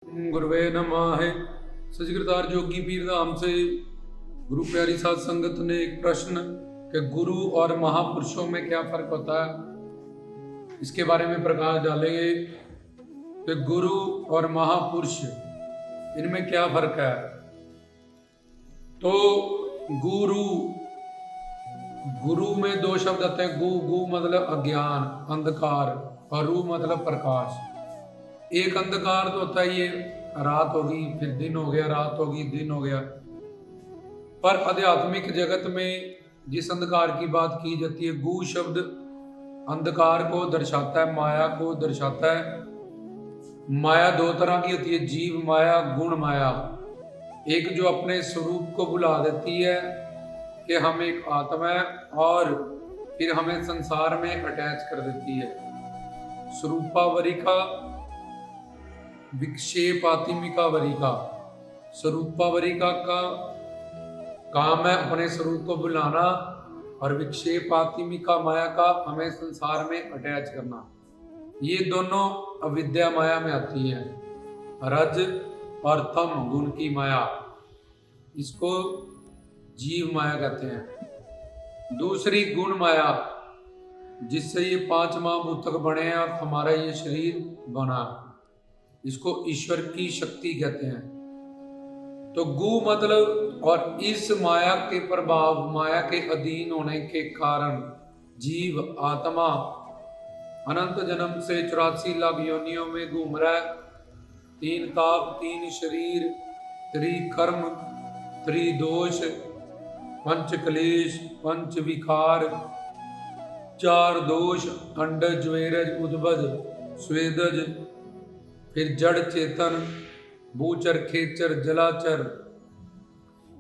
गुरुवे नमः। सचकृतार जोगी पीर धाम से गुरु प्यारी साध संगत ने एक प्रश्न कि गुरु और महापुरुषों में क्या फर्क होता है, इसके बारे में प्रकाश डालेंगे कि गुरु और महापुरुष इनमें क्या फर्क है। तो गुरु गुरु में दो शब्द आते हैं। गु मतलब अज्ञान, अंधकार, और रू मतलब प्रकाश। एक अंधकार तो होता है, ये रात होगी फिर दिन हो गया, रात होगी दिन हो गया। पर आध्यात्मिक जगत में जिस अंधकार की बात की जाती है, गु शब्द अंधकार को दर्शाता है, माया को दर्शाता है। माया दो तरह की होती है, जीव माया, गुण माया। एक जो अपने स्वरूप को भुला देती है कि हम एक आत्मा है, और फिर हमें संसार में अटैच कर देती है। स्वरूपावरिका विक्षेपातिमिका वरिका। स्वरूपावरिका का काम है अपने स्वरूप को भुलाना, और विक्षेपातिमिका माया का हमें संसार में अटैच करना। ये दोनों अविद्या माया में आती है। रज और तम गुण की माया, इसको जीव माया कहते हैं। दूसरी गुण माया, जिससे ये पांच महाभूतक बने हैं और हमारा ये शरीर बना, इसको ईश्वर की शक्ति कहते हैं। तो गु मतलब, और इस माया के प्रभाव, माया के अधीन होने के कारण जीव आत्मा अनंत जन्म से 84 लाख योनियों में घूम रहा है। 3 ताप, 3 शरीर, 3 कर्म, 3 दोष, 5 क्लेश, 5 विकार, 4 दोष, अंडज, वेरज, उद्भज, स्वेदज, फिर जड़ चेतन, भूचर, खेचर, जलाचर,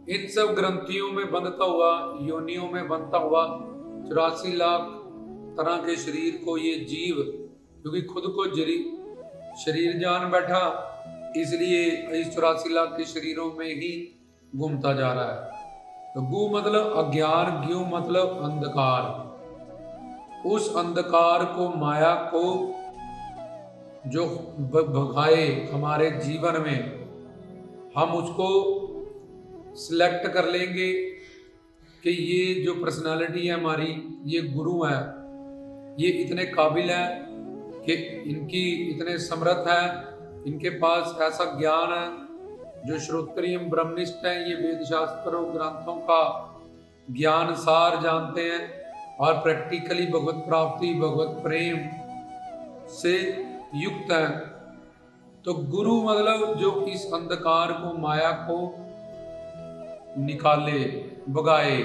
इन सब ग्रंथियों में बंधता हुआ, योनियों में बंधता हुआ 84 लाख तरह के शरीर को ये जीव, क्योंकि खुद को शरीर जान बैठा, इसलिए इस 84 लाख के शरीरों में ही घूमता जा रहा है। तो गु मतलब अज्ञान, ग्यू मतलब अंधकार। उस अंधकार को, माया को जो भगाए हमारे जीवन में, हम उसको सिलेक्ट कर लेंगे कि ये जो पर्सनालिटी है हमारी, ये गुरु है, ये इतने काबिल हैं कि इनकी इतने समर्थ हैं, इनके पास ऐसा ज्ञान है, जो श्रोत्रियम ब्रह्मनिष्ठ हैं, ये वेद शास्त्रों ग्रंथों का ज्ञान सार जानते हैं, और प्रैक्टिकली भगवत प्राप्ति, भगवत प्रेम से युक्त है। तो गुरु मतलब जो इस अंधकार को, माया को निकाले, भगाए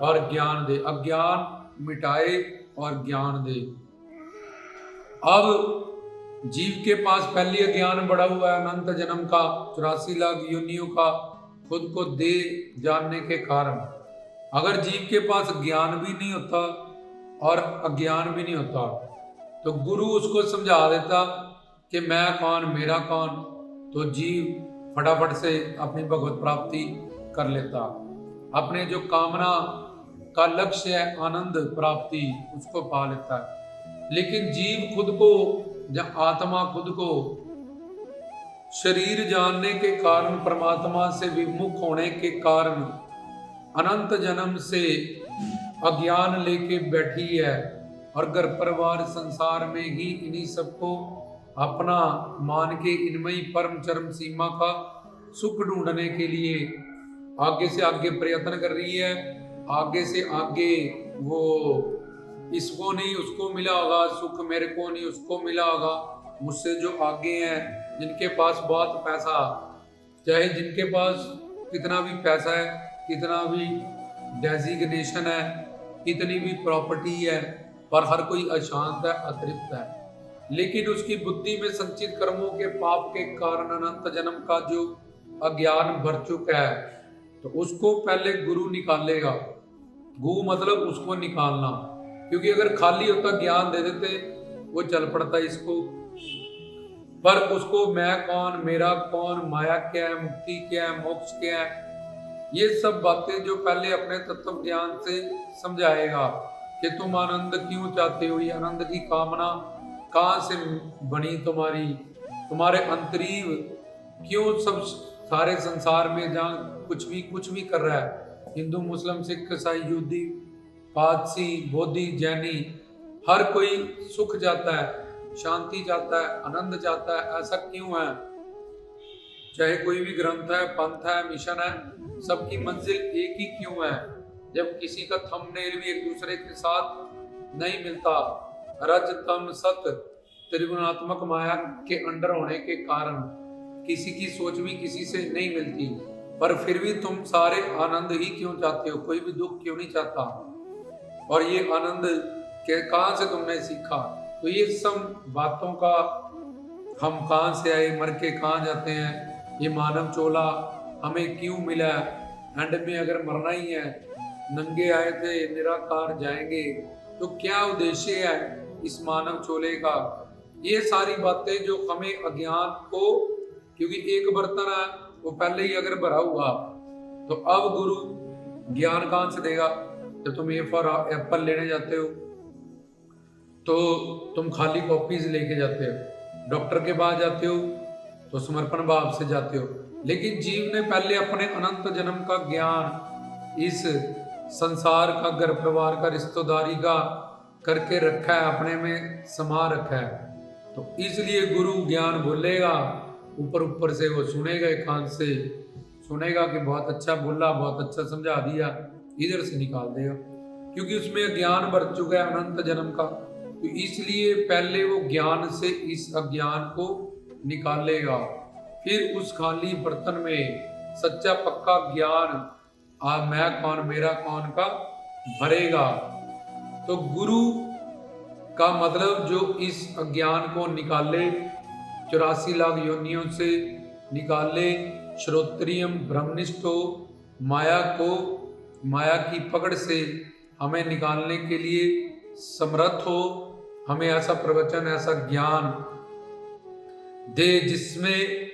और ज्ञान दे, अज्ञान मिटाए और ज्ञान दे। अब जीव के पास पहले अज्ञान बढ़ा हुआ है अनंत जन्म का, 84 लाख योनियों का, खुद को दे जानने के कारण। अगर जीव के पास ज्ञान भी नहीं होता और अज्ञान भी नहीं होता, तो गुरु उसको समझा देता कि मैं कौन, मेरा कौन, तो जीव फटाफट से अपनी भगवत प्राप्ति कर लेता। अपने जो कामना का लक्ष्य है आनंद प्राप्ति, उसको पा लेता है। लेकिन जीव खुद को, जब आत्मा खुद को शरीर जानने के कारण, परमात्मा से विमुख होने के कारण अनंत जन्म से अज्ञान लेके बैठी है, और घर परिवार संसार में ही इन्हीं सबको अपना मान के इनमें ही परम चरम सीमा का सुख ढूंढने के लिए आगे से आगे प्रयत्न कर रही है। आगे से आगे वो, इसको नहीं उसको मिला होगा सुख, मेरे को नहीं उसको मिला होगा, मुझसे जो आगे हैं, जिनके पास बहुत पैसा, चाहे जिनके पास कितना भी पैसा है, कितना भी डेजिग्नेशन है, कितनी भी प्रॉपर्टी है, पर हर कोई अशांत है, अतृप्त है। लेकिन उसकी बुद्धि में संचित कर्मों के पाप के कारण अनंत जन्म का जो अज्ञान भर चुका है, तो उसको पहले गुरु निकालेगा। गु मतलब उसको निकालना, क्योंकि अगर खाली होता ज्ञान दे देते, वो चल पड़ता इसको, पर उसको मैं कौन, मेरा कौन, माया क्या है, मुक्ति क्या है, मोक्ष क्या है, ये सब बातें जो पहले अपने तत्व ज्ञान से समझाएगा कि तुम आनंद क्यों चाहते हो, ये आनंद की कामना कहाँ से बनी तुम्हारी, तुम्हारे अंतरीव क्यों सब सारे संसार में जहाँ कुछ भी कर रहा है, हिंदू मुस्लिम सिख ईसाई यहूदी पारसी बोधी जैनी, हर कोई सुख चाहता है, शांति चाहता है, आनंद चाहता है, ऐसा क्यों है? चाहे कोई भी ग्रंथ है, पंथ है, मिशन है, सबकी मंजिल एक ही क्यों है? जब किसी का थंबनेल भी एक दूसरे के साथ नहीं मिलता, रज तम सत त्रिगुणात्मक माया के अंडर होने के कारण किसी की सोच भी किसी से नहीं मिलती, पर फिर भी तुम सारे आनंद ही क्यों चाहते हो? कोई भी दुख क्यों नहीं चाहता? और ये आनंद के कहाँ से तुमने सीखा? तो ये सब बातों का, हम कहाँ से आए, मर के कहाँ जाते हैं, ये मानव चोला हमें क्यों मिला, एंड में अगर मरना ही है, नंगे आए थे निराकार जाएंगे, तो क्या उद्देश्य है इस मानव चोले का? ये सारी बातें जो हमें अज्ञान को, क्योंकि एक बर्तन है वो पहले ही अगर भरा हुआ, तो अब गुरु ज्ञान कहाँ से देगा? जब तुम ए फॉर एप्पल लेने जाते हो तो तुम खाली कॉपीज लेके जाते हो, डॉक्टर के पास जाते हो तो समर्पण भाव से जाते हो, लेकिन जीव ने पहले अपने अनंत जन्म का ज्ञान, इस संसार का, घर परिवार का, रिश्तेदारी का करके रखा है, अपने में समा रखा है। तो इसलिए गुरु ज्ञान बोलेगा, ऊपर ऊपर से वो सुनेगा, एक कान से सुनेगा कि बहुत अच्छा बोला, बहुत अच्छा समझा दिया, इधर से निकाल देगा, क्योंकि उसमें ज्ञान भर चुका है अनंत जन्म का। तो इसलिए पहले वो ज्ञान से इस अज्ञान को निकालेगा, फिर उस खाली बर्तन में सच्चा पक्का ज्ञान, मैं कौन मेरा कौन का भरेगा। तो गुरु का मतलब जो इस अज्ञान को निकाले, 84 लाख योनियों से निकाले, श्रोत्रियम ब्रह्मनिष्ठ हो, माया को, माया की पकड़ से हमें निकालने के लिए समर्थ हो, हमें ऐसा प्रवचन, ऐसा ज्ञान दे जिसमें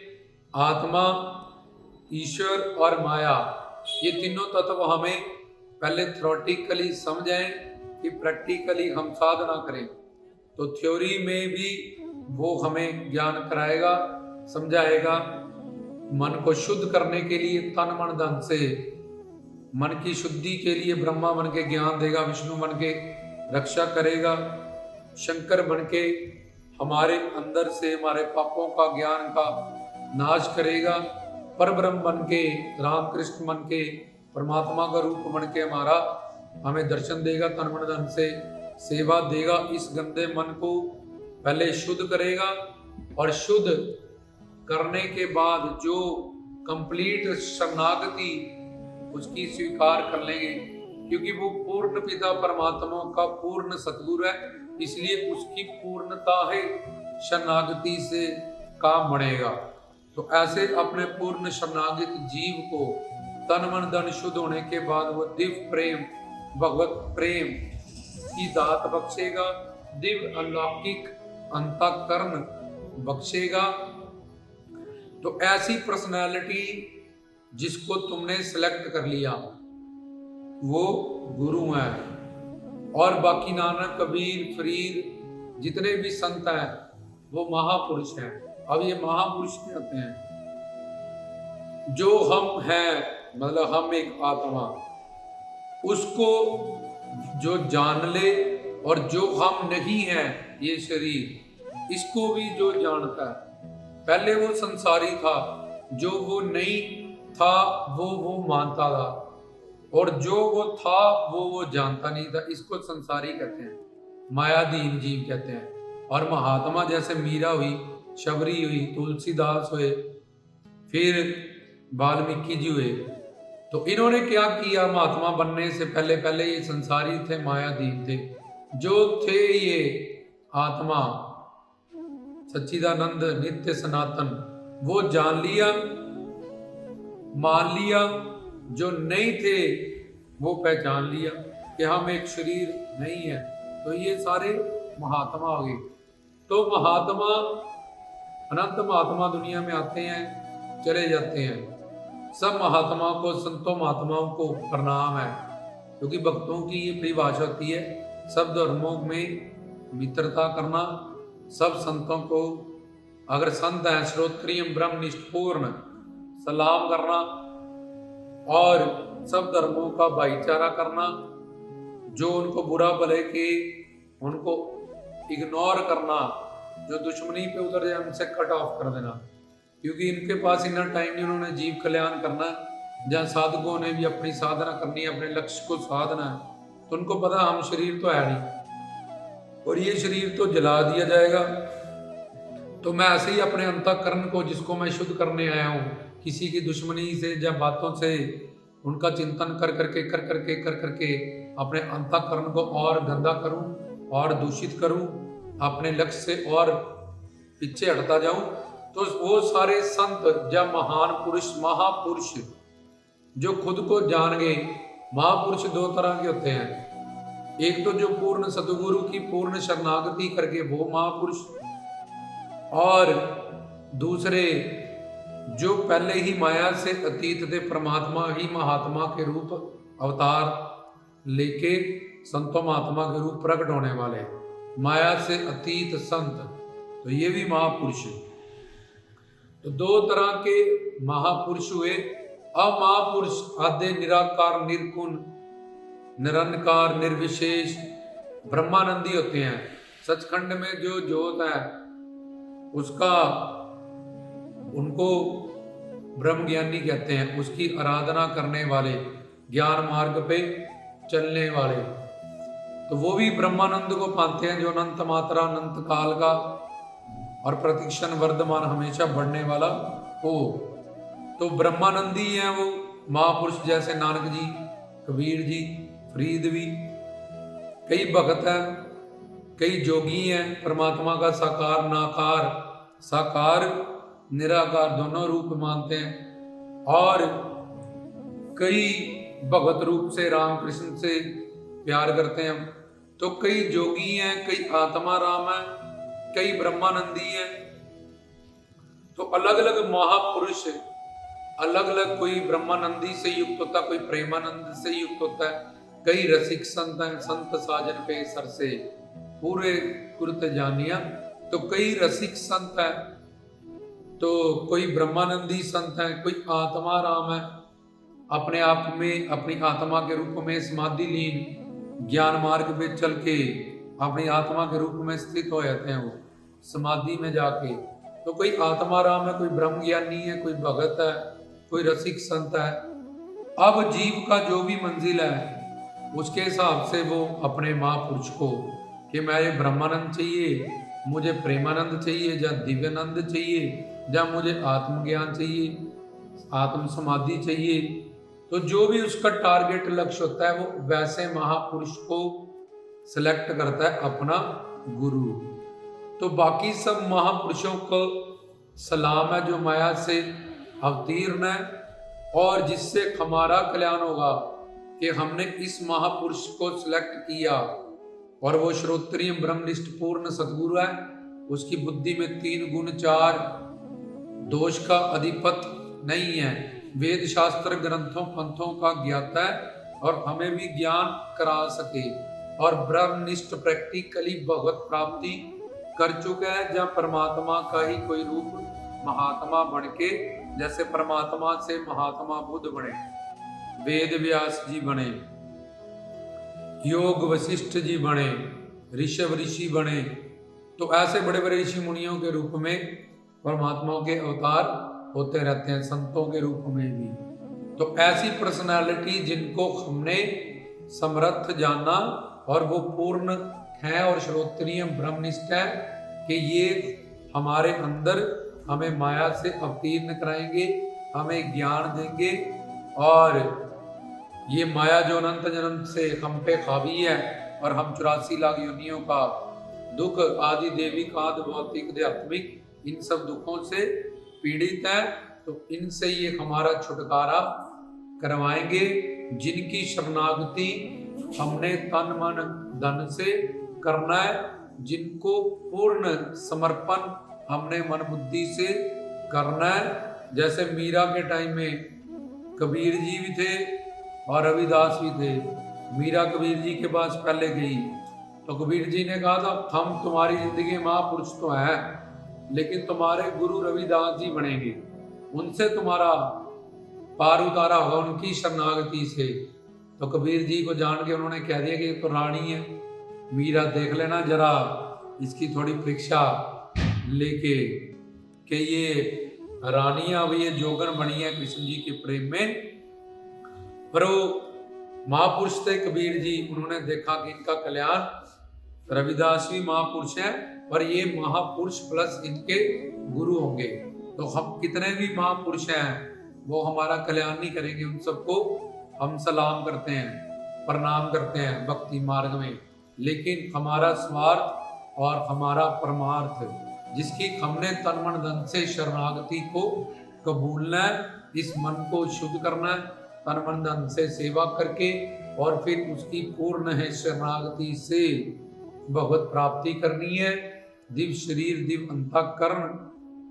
आत्मा, ईश्वर और माया, ये तीनों तत्व हमें पहले थ्योरेटिकली समझाएं कि प्रैक्टिकली हम साधना करें। तो थ्योरी में भी वो हमें ज्ञान कराएगा, समझाएगा। मन को शुद्ध करने के लिए तन मन धन से, मन की शुद्धि के लिए ब्रह्मा बन के ज्ञान देगा, विष्णु बन के रक्षा करेगा, शंकर बन के हमारे अंदर से हमारे पापों का, ज्ञान का नाश करेगा, परब्रह्म बन के, राम कृष्ण बन के, परमात्मा का रूप बन के हमारा हमें दर्शन देगा, तन मन धन से सेवा देगा। इस गंदे मन को पहले शुद्ध करेगा, और शुद्ध करने के बाद जो कंप्लीट शरणागति उसकी स्वीकार कर लेंगे, क्योंकि वो पूर्ण पिता परमात्मा का पूर्ण सतगुरु है, इसलिए उसकी पूर्णता है, शरणागति से काम बढ़ेगा। तो ऐसे अपने पूर्ण शरणागत जीव को तन मन धन शुद्ध होने के बाद वो दिव्य प्रेम, भगवत प्रेम की दात बख्शेगा, दिव्य अलौकिक अंतःकरण बख्शेगा। तो ऐसी पर्सनालिटी जिसको तुमने सिलेक्ट कर लिया वो गुरु है। और बाकी नानक, कबीर, फरीद, जितने भी संत हैं वो महापुरुष हैं। अब ये महापुरुष कहते हैं जो हम हैं, मतलब हम एक आत्मा, उसको जो जान ले, और जो हम नहीं हैं ये शरीर, इसको भी जो जानता है। पहले वो संसारी था, जो वो नहीं था वो मानता था, और जो वो था वो जानता नहीं था, इसको संसारी कहते हैं, मायाधीन जीव कहते हैं। और महात्मा जैसे मीरा हुई, शबरी हुई, तुलसीदास हुए, फिर वाल्मीकि जी हुए, तो इन्होंने क्या किया? महात्मा बनने से पहले पहले ये संसारी थे, मायाधीन थे। जो थे ये आत्मा सच्चिदानंद नित्य सनातन, वो जान लिया, मान लिया। जो नहीं थे वो पहचान लिया कि हम एक शरीर नहीं है। तो ये सारे महात्मा हो गए। तो महात्मा, अनंत महात्मा दुनिया में आते हैं, चले जाते हैं। सब महात्माओं को, संतों महात्माओं को प्रणाम है, क्योंकि भक्तों की ये परिभाषा होती है सब धर्मों में मित्रता करना, सब संतों को अगर संत हैं श्रोत्रियम ब्रह्मनिष्ठ पूर्ण, सलाम करना और सब धर्मों का भाईचारा करना, जो उनको बुरा भले के उनको इग्नोर करना, जो दुश्मनी पे उतर जाए उनसे कट ऑफ कर देना, क्योंकि इनके पास इतना टाइम नहीं, उन्होंने जीव कल्याण करना है। जहाँ साधकों ने भी अपनी साधना करनी है, अपने लक्ष्य को साधना है, तो उनको पता हम शरीर तो है नहीं और ये शरीर तो जला दिया जाएगा। तो मैं ऐसे ही अपने अंतःकरण को, जिसको मैं शुद्ध करने आया हूँ, किसी की दुश्मनी से या बातों से उनका चिंतन कर करके अपने अंतःकरण को और गंदा करूं और दूषित करूं, अपने लक्ष्य से और पीछे हटता जाऊं, तो वो सारे संत या महान पुरुष, महापुरुष जो खुद को जान गए। महापुरुष दो तरह के होते हैं, एक तो जो पूर्ण सतगुरु की पूर्ण शरणागति करके वो महापुरुष, और दूसरे जो पहले ही माया से अतीत थे, परमात्मा ही महात्मा के रूप अवतार लेके संतों महात्मा के रूप प्रकट होने वाले, माया से अतीत संत, तो ये भी महापुरुष। तो दो तरह के महापुरुष हुए। अमहापुरुष आद्य निराकार निर्गुण निरंकार निर्विशेष ब्रह्मानंदी होते हैं। सचखंड में जो ज्योत है उसका, उनको ब्रह्म ज्ञानी कहते हैं, उसकी आराधना करने वाले, ज्ञान मार्ग पे चलने वाले, तो वो भी ब्रह्मानंद को पाते हैं, जो अनंत मात्रा अनंत काल का और प्रतिक्षण वर्धमान हमेशा बढ़ने वाला हो। तो ब्रह्मानंदी हैं वो महापुरुष, जैसे नानक जी, कबीर जी, फरीद भी। कई भगत हैं, कई जोगी हैं, परमात्मा का साकार नाकार, साकार निराकार दोनों रूप मानते हैं, और कई भगत रूप से राम कृष्ण से प्यार करते हैं। तो कई जोगी हैं, कई आत्मा राम हैं, कई ब्रह्मानंदी हैं। तो अलग अलग महापुरुष, अलग अलग, कोई ब्रह्मानंदी से युक्त होता है, कोई प्रेमानंद से युक्त होता है, कई रसिक संत हैं, संत साजन पे सर से पूरे कुरत जानिया। तो कई रसिक संत हैं, तो कोई ब्रह्मानंदी संत हैं, कोई आत्मा राम है, अपने आप में अपनी आत्मा के रूप में समाधि लीन ज्ञान मार्ग पे चल के अपनी आत्मा के रूप में स्थित हो जाते हैं वो समाधि में जाके। तो कोई आत्मा राम है, कोई ब्रह्म ज्ञानी है, कोई भगत है, कोई रसिक संत है। अब जीव का जो भी मंजिल है उसके हिसाब से वो अपने महापुरुष को, कि मैं ये ब्रह्मानंद चाहिए, मुझे प्रेमानंद चाहिए, या दिव्यानंद चाहिए, या मुझे आत्मज्ञान चाहिए, आत्म समाधि चाहिए, तो जो भी उसका टारगेट लक्ष्य होता है वो वैसे महापुरुष को सिलेक्ट करता है अपना गुरु। तो बाकी सब महापुरुषों को सलाम है, जो माया से अवतीर्ण है और जिससे हमारा कल्याण होगा कि हमने इस महापुरुष को सिलेक्ट किया, और वो श्रोत्रिय ब्रह्मनिष्ठ पूर्ण सद्गुरु है। उसकी बुद्धि में 3 गुण 4 दोष का अधिपत नहीं है, वेद शास्त्र ग्रंथों पंथों का ज्ञाता है और हमें भी ज्ञान करा सके, और ब्रह्मनिष्ठ प्रैक्टिकली भगवत प्राप्ति कर चुका है, जहाँ परमात्मा का ही कोई रूप महात्मा बन के, जैसे परमात्मा से महात्मा बुद्ध बने, वेद व्यास जी बने, योग वशिष्ठ जी बने, ऋषभ ऋषि बने, तो ऐसे बड़े बड़े ऋषि मुनियों के रूप में परमात्माओं के अवतार होते रहते हैं, संतों के रूप में भी। तो ऐसी पर्सनालिटी जिनको हमने समर्थ जाना और वो पूर्ण है और श्रोत्रिय ब्रह्मनिष्ठ है, कि ये हमारे अंदर हमें माया से अवतीर्ण कराएंगे, हमें ज्ञान देंगे, और ये माया जो अनंत जन्म से हम पे हावी है और हम 84 लाख योनियों का दुख आदि देवी काद भौतिक आध्यात्मिक इन सब दुखों से पीड़ित है, तो इनसे ये हमारा छुटकारा करवाएंगे, जिनकी शरणागति हमने तन मन धन से करना है, जिनको पूर्ण समर्पण हमने मन बुद्धि से करना है। जैसे मीरा के टाइम में कबीर जी भी थे और रविदास भी थे। मीरा कबीर जी के पास पहले गई तो कबीर जी ने कहा था, हम तुम्हारी जिंदगी महापुरुष तो हैं, लेकिन तुम्हारे गुरु रविदास जी बनेंगे, उनसे तुम्हारा पार उतारा होगा, उनकी शरणागति से। तो कबीर जी को जान के उन्होंने कह दिया कि ये तो रानी है, मीरा देख लेना जरा इसकी थोड़ी परीक्षा लेके कि ये रानी अब ये जोगन बनी है कृष्ण जी के प्रेम में। पर वो महापुरुष थे कबीर जी, उन्होंने देखा कि इनका कल्याण, रविदास भी महापुरुष हैं पर ये महापुरुष प्लस इनके गुरु होंगे, तो हम कितने भी महापुरुष हैं वो हमारा कल्याण नहीं करेंगे। उन सबको हम सलाम करते हैं, प्रणाम करते हैं भक्ति मार्ग में, लेकिन हमारा स्वार्थ और हमारा परमार्थ, जिसकी हमने तन मन धन से शरणागति को कबूलना है, इस मन को शुद्ध करना है तन मन धन से सेवा करके, और फिर उसकी पूर्ण है शरणागति से भगवत प्राप्ति करनी है। दिव्य शरीर, दिव्य अंतःकरण,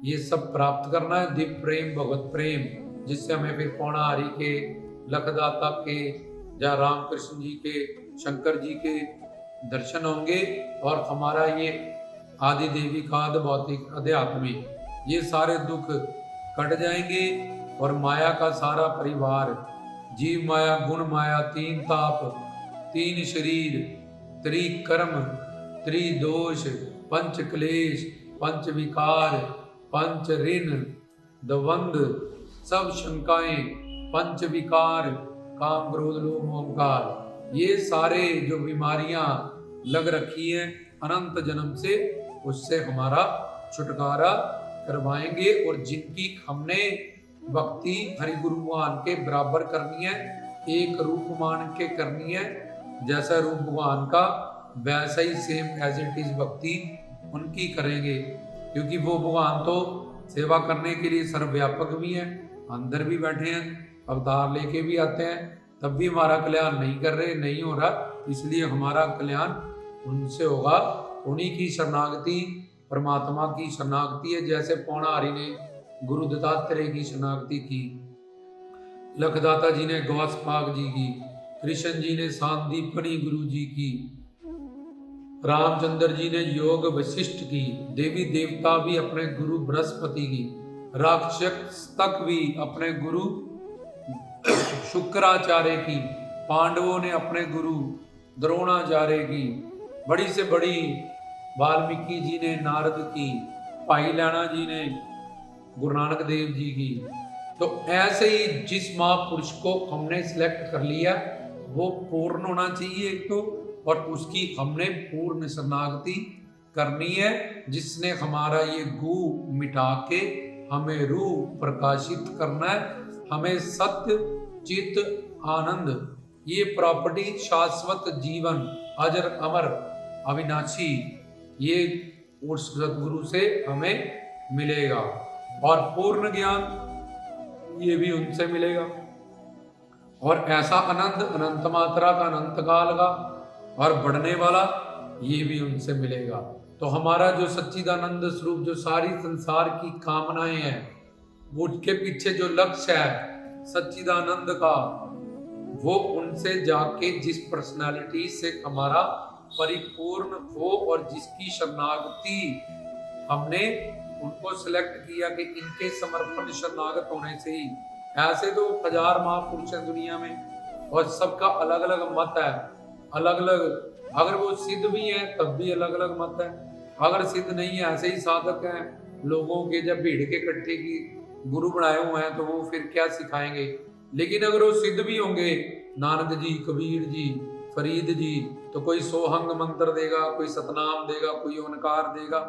ये सब प्राप्त करना है। दिव्य प्रेम, भगवत प्रेम, जिससे हमें फिर पौना हरि के, लखदाता के, या राम कृष्ण जी के, शंकर जी के दर्शन होंगे, और हमारा ये आदि देवी का भौतिक अध्यात्मिक ये सारे दुख कट जाएंगे, और माया का सारा परिवार, जीव माया, गुण माया, तीन ताप, तीन शरीर, त्रिकर्म, त्रिदोष, पंच क्लेश, पंच विकार, पंच ऋण, द्वंद, सब शंकाएं, पंच विकार, काम क्रोध लोभ मोहकार, ये सारे जो बीमारियां लग रखी हैं अनंत जन्म से, उससे हमारा छुटकारा करवाएंगे। और जिनकी हमने भक्ति हरि गुरु भगवान के बराबर करनी है, एक रूप मान के करनी है, जैसा रूप भगवान का वैसा ही सेम एज इट इज भक्ति उनकी करेंगे, क्योंकि वो भगवान तो सेवा करने के लिए सर्वव्यापक भी हैं, अंदर भी बैठे हैं, अवतार लेके भी आते हैं, तब भी हमारा कल्याण नहीं कर रहे, नहीं हो रहा, इसलिए हमारा कल्याण उनसे होगा। उन्हीं की शरणागति परमात्मा की शरणागति है, जैसे पौना हरि ने गुरु दत्तात्रेय की शरणागति की, लखदाता जी ने गौसपाक जी की, कृष्ण जी ने सांदीपनी गुरु जी की, रामचंद्र जी ने योग वशिष्ठ की, देवी देवता भी अपने गुरु बृहस्पति की, राक्षस तक भी अपने गुरु शुक्राचार्य की, पांडवों ने अपने गुरु द्रोणाचार्य की, बड़ी से बड़ी वाल्मीकि जी ने नारद की, भाई लैना जी ने गुरु नानक देव जी की। तो ऐसे ही जिस महापुरुष को हमने सिलेक्ट कर लिया वो पूर्ण होना चाहिए एक तो, और उसकी हमने पूर्ण शरणागति करनी है, जिसने हमारा ये गु मिटा के हमें रूह प्रकाशित करना है, हमें सत्य चित आनंद, ये प्रॉपर्टी, शाश्वत जीवन, अजर अमर अविनाशी, ये उस सदगुरु से हमें मिलेगा। और पूर्ण ज्ञान ये भी उनसे मिलेगा, और ऐसा अनंत, अनंत मात्रा का, अनंत काल का और बढ़ने वाला, ये भी उनसे मिलेगा। तो हमारा जो सच्चिदानंद स्वरूप, जो सारी संसार की कामनाएं हैं, वो उसके पीछे जो लक्ष्य है सच्चिदानंद का, वो उनसे जाके जिस पर्सनालिटी से हमारा परिपूर्ण हो, और जिसकी शरणागति हमने उनको सिलेक्ट किया कि इनके समर्पण शरणागत होने से ही, ऐसे तो 1000 महापुरुष हैं दुनिया में, और सबका अलग अलग मत है, अलग अलग, अगर वो सिद्ध भी हैं तब भी अलग अलग मत है, अगर सिद्ध नहीं है ऐसे ही साधक हैं, लोगों के जब भीड़ के इकट्ठे की गुरु बनाए हुए हैं तो वो फिर क्या सिखाएंगे। लेकिन अगर वो सिद्ध भी होंगे, नानक जी, कबीर जी, फरीद जी, तो कोई सोहंग मंत्र देगा, कोई सतनाम देगा, कोई ओंकार देगा,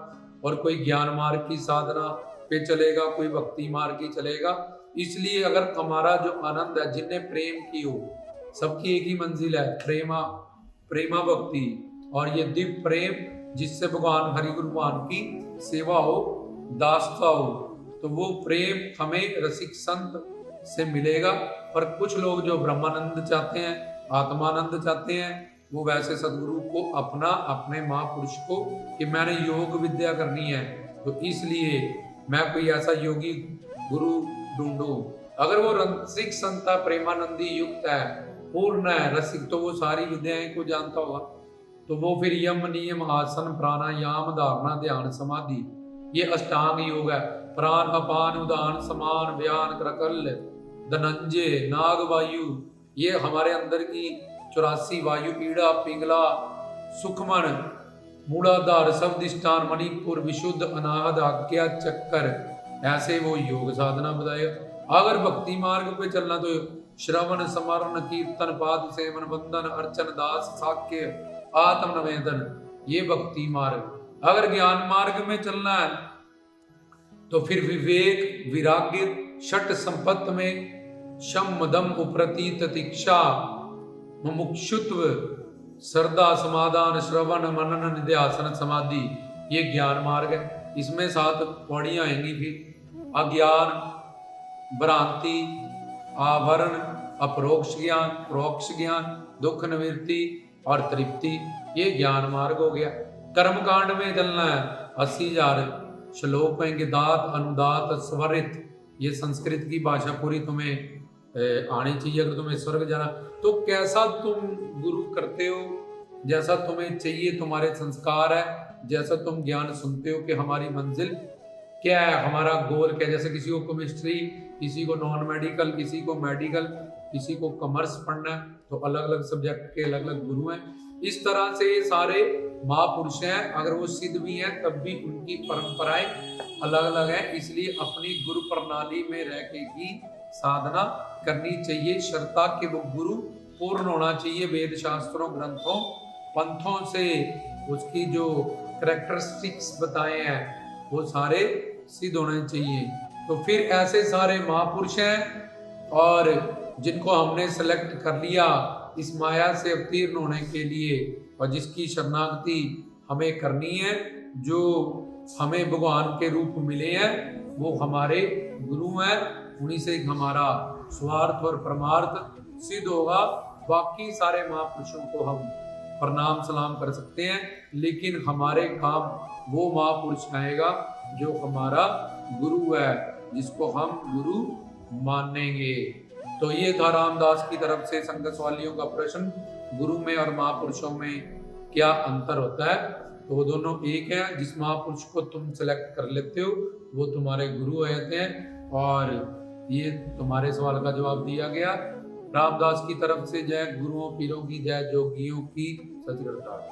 और कोई ज्ञान मार्ग की साधना पे चलेगा, कोई भक्ति मार्ग की चलेगा। इसलिए अगर हमारा जो आनंद है, जिनने प्रेम की हो, सबकी एक ही मंजिल है, प्रेमा भक्ति, और ये दिव्य प्रेम जिससे भगवान हरि गुरु भगवान की सेवा हो, दासता हो, तो वो प्रेम हमें रसिक संत से मिलेगा। पर कुछ लोग जो ब्रह्मानंद चाहते हैं, आत्मानंद चाहते हैं, वो वैसे सदगुरु को अपना, अपने महापुरुष को, कि मैंने योग विद्या करनी है तो इसलिए मैं कोई ऐसा योगी गुरु ढूंढूं। अगर वो रसिक संता प्रेमानंदी युक्त है, पूर्ण है, रसिक, तो वो सारी विद्याएं को जानता होगा, तो वो फिर यम नियम आसन प्राणायाम धारणा ध्यान समाधि ये अष्टांग योग है। प्राण अपान उदान समान व्यान क्रकल धनंजय नाग वायु, ये हमारे अंदर की 84 वायु, ईड़ा पिंगला सुखमन मूलाधार शब्दिष्ठान मणिपुर विशुद्ध अनाहद आज्ञा चक्कर, ऐसे वो योग साधना बताएगा। अगर भक्ति मार्ग पे चलना तो श्रवण स्मरण कीर्तन पाद सेवन वंदन अर्चन दास साक्य आत्म निवेदन, ये भक्ति मार्ग। अगर ज्ञान मार्ग में चलना है तो फिर विवेक विराग्य षट संपत्ति में शम दम उप्रति तितिक्षा मुमुक्षुत्व श्रद्धा समाधान श्रवण मनन निध्यासन समाधि, ये ज्ञान मार्ग है। इसमें 7 पौड़ियां आएंगी। फिर अज्ञान भ्रांति आवरण अपरोक्ष ज्ञान परोक्ष ज्ञान दुख निवृत्ति और तृप्ति, ये ज्ञान मार्ग हो गया। कर्म कांड में चलना है 80,000 श्लोक होंगे, दात अनुदात स्वरित, ये संस्कृत की भाषा पूरी तुम्हें आनी चाहिए। अगर तुम्हें स्वर्ग जाना तो कैसा तुम गुरु करते हो, जैसा तुम्हें चाहिए, तुम्हारे संस्कार है, जैसा तुम ज्ञान सुनते हो कि हमारी मंजिल क्या है, हमारा गोल क्या है। जैसे किसी को केमिस्ट्री, किसी को नॉन मेडिकल, किसी को मेडिकल, किसी को कॉमर्स पढ़ना है, तो अलग अलग सब्जेक्ट के अलग अलग गुरु हैं। इस तरह से ये सारे महापुरुष हैं। अगर वो सिद्ध भी हैं तब भी उनकी परंपराएं अलग अलग हैं, इसलिए अपनी गुरु प्रणाली में रह के ही साधना करनी चाहिए। शर्ता के वो गुरु पूर्ण होना चाहिए, वेद शास्त्रों ग्रंथों पंथों से उसकी जो कैरेक्टरिस्टिक्स बताए हैं वो सारे सिद्ध होने चाहिए। तो फिर ऐसे सारे महापुरुष हैं और जिनको हमने सेलेक्ट कर लिया इस माया से अवतीर्ण होने के लिए, और जिसकी शरणागति हमें करनी है, जो हमें भगवान के रूप मिले हैं, वो हमारे गुरु हैं। उन्हीं से हमारा स्वार्थ और परमार्थ सिद्ध होगा। बाकी सारे महापुरुषों को हम प्रणाम सलाम कर सकते हैं, लेकिन हमारे काम वो महापुरुष आएगा जो हमारा गुरु है, जिसको हम गुरु मानेंगे। तो ये था रामदास की तरफ से संघर्ष वालियों का प्रश्न, गुरु में और महापुरुषों में क्या अंतर होता है। तो वो दोनों एक है। जिस महापुरुष को तुम सेलेक्ट कर लेते हो वो तुम्हारे गुरु हो जाते हैं। और ये तुम्हारे सवाल का जवाब दिया गया। रामदास की तरफ से जय, गुरुओं पीरों की जय, जोगियों की सच करता है।